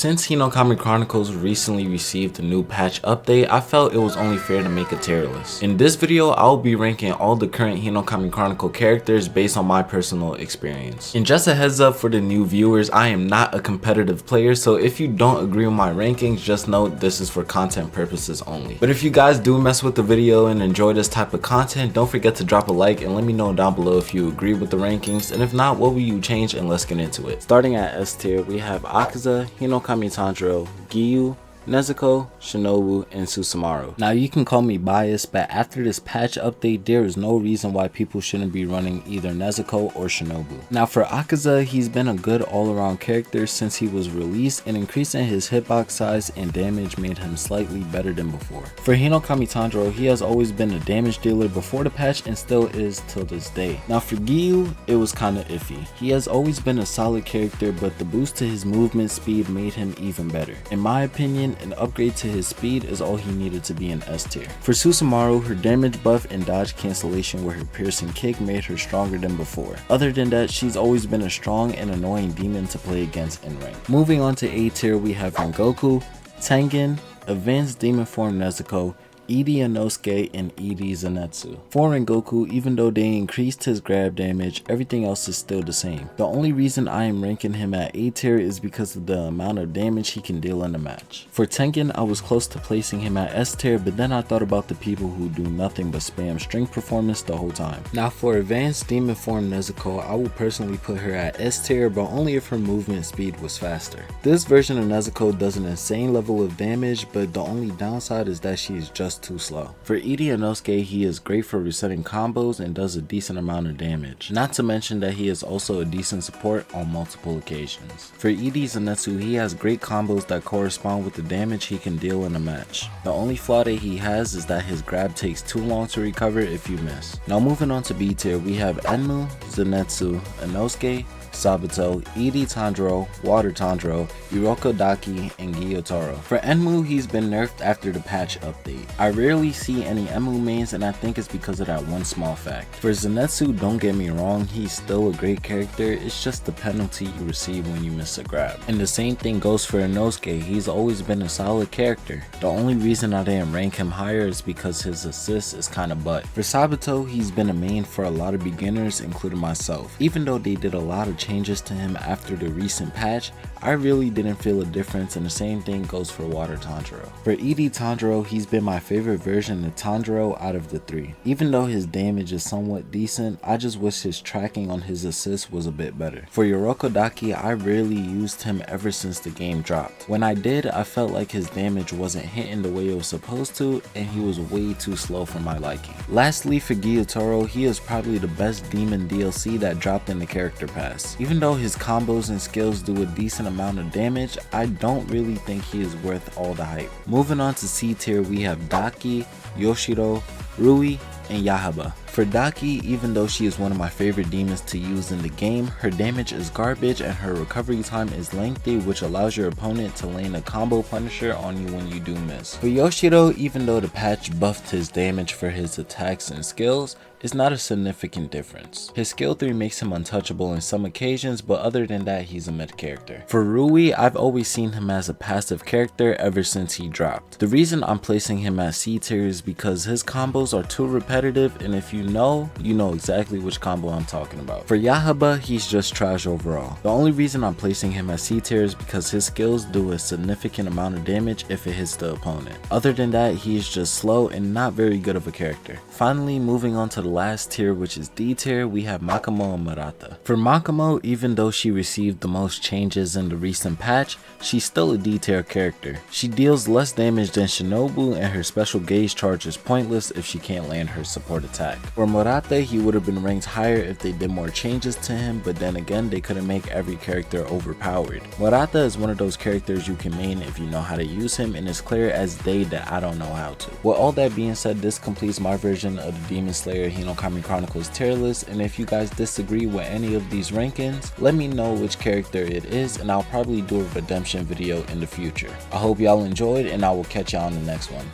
Since Hinokami Chronicles recently received a new patch update, I felt it was only fair to make a tier list. In this video, I'll be ranking all the current Hinokami Chronicle characters based on my personal experience. And just a heads up for the new viewers, I am not a competitive player, so if you don't agree with my rankings, just note this is for content purposes only. But if you guys do mess with the video and enjoy this type of content, don't forget to drop a like and let me know down below if you agree with the rankings, and if not, what will you change, and let's get into it. Starting at S tier, we have Akaza, Hinokami Tanjiro, Giyu, Nezuko, Shinobu, and Susumaru. Now you can call me biased, but after this patch update, there is no reason why people shouldn't be running either Nezuko or Shinobu. Now for Akaza, he's been a good all-around character since he was released, and increasing his hitbox size and damage made him slightly better than before. For Hinokami Tanjiro, he has always been a damage dealer before the patch and still is till this day. Now for Giyu, it was kinda iffy. He has always been a solid character, but the boost to his movement speed made him even better. In my opinion, an upgrade to his speed is all he needed to be in S tier. For Susumaru, her damage buff and dodge cancellation with her piercing kick made her stronger than before. Other than that, she's always been a strong and annoying demon to play against in rank. Moving on to A tier, we have Rengoku, Tengen, Advanced Demon Form Nezuko, Eri Inosuke, and Eri Zenitsu. For Rengoku, even though they increased his grab damage, everything else is still the same. The only reason I am ranking him at A tier is because of the amount of damage he can deal in a match. For Tengen, I was close to placing him at S tier, but then I thought about the people who do nothing but spam strength performance the whole time. Now for Advanced Demon Form Nezuko, I will personally put her at S tier, but only if her movement speed was faster. This version of Nezuko does an insane level of damage, but the only downside is that she is just too slow. For Eri Inosuke, he is great for resetting combos and does a decent amount of damage. Not to mention that he is also a decent support on multiple occasions. For Eri Zenitsu, he has great combos that correspond with the damage he can deal in a match. The only flaw that he has is that his grab takes too long to recover if you miss. Now moving on to B tier, we have Enmu, Zenitsu, Inosuke, Sabato, Eri Tanjiro, Water Tanjiro, Urokodaki, and Gyotaro. For Enmu, he's been nerfed after the patch update. I rarely see any Enmu mains, and I think it's because of that one small fact. For Zenitsu, don't get me wrong, he's still a great character, it's just the penalty you receive when you miss a grab. And the same thing goes for Inosuke, he's always been a solid character. The only reason I didn't rank him higher is because his assist is kinda butt. For Sabato, he's been a main for a lot of beginners, including myself. Even though they did a lot of changes to him after the recent patch, I really didn't feel a difference, and the same thing goes for Water Tanjiro. For Eri Tanjiro, he's been my favorite version of Tanjiro out of the three. Even though his damage is somewhat decent, I just wish his tracking on his assists was a bit better. For Urokodaki, I rarely used him ever since the game dropped. When I did, I felt like his damage wasn't hitting the way it was supposed to, and he was way too slow for my liking. Lastly, for Gyotaro, he is probably the best demon DLC that dropped in the character pass. Even though his combos and skills do a decent amount of damage, I don't really think he is worth all the hype. Moving on to C tier, we have Daki, Yoshiro, Rui, and Yahaba. For Daki, even though she is one of my favorite demons to use in the game, her damage is garbage and her recovery time is lengthy, which allows your opponent to lane a combo punisher on you when you do miss. For Yoshiro, even though the patch buffed his damage for his attacks and skills, it's not a significant difference. His skill 3 makes him untouchable on some occasions, but other than that, he's a mid character. For Rui, I've always seen him as a passive character ever since he dropped. The reason I'm placing him at C tier is because his combos are too repetitive, and if you know exactly which combo I'm talking about. For Yahaba, he's just trash overall. The only reason I'm placing him at C tier is because his skills do a significant amount of damage if it hits the opponent. Other than that, he's just slow and not very good of a character. Finally, moving on to the last tier, which is D tier, we have Makomo and Murata. For Makomo, even though she received the most changes in the recent patch, she's still a D tier character. She deals less damage than Shinobu, and her special gauge charge is pointless if she can't land her support attack. For Murata, he would have been ranked higher if they did more changes to him, but then again, they couldn't make every character overpowered. Murata is one of those characters you can main if you know how to use him, and it's clear as day that I don't know how to. With all that being said, this completes my version of the Demon Slayer Hinokami Chronicles tier list, and if you guys disagree with any of these rankings, let me know which character it is, and I'll probably do a redemption video in the future. I hope y'all enjoyed, and I will catch y'all on the next one.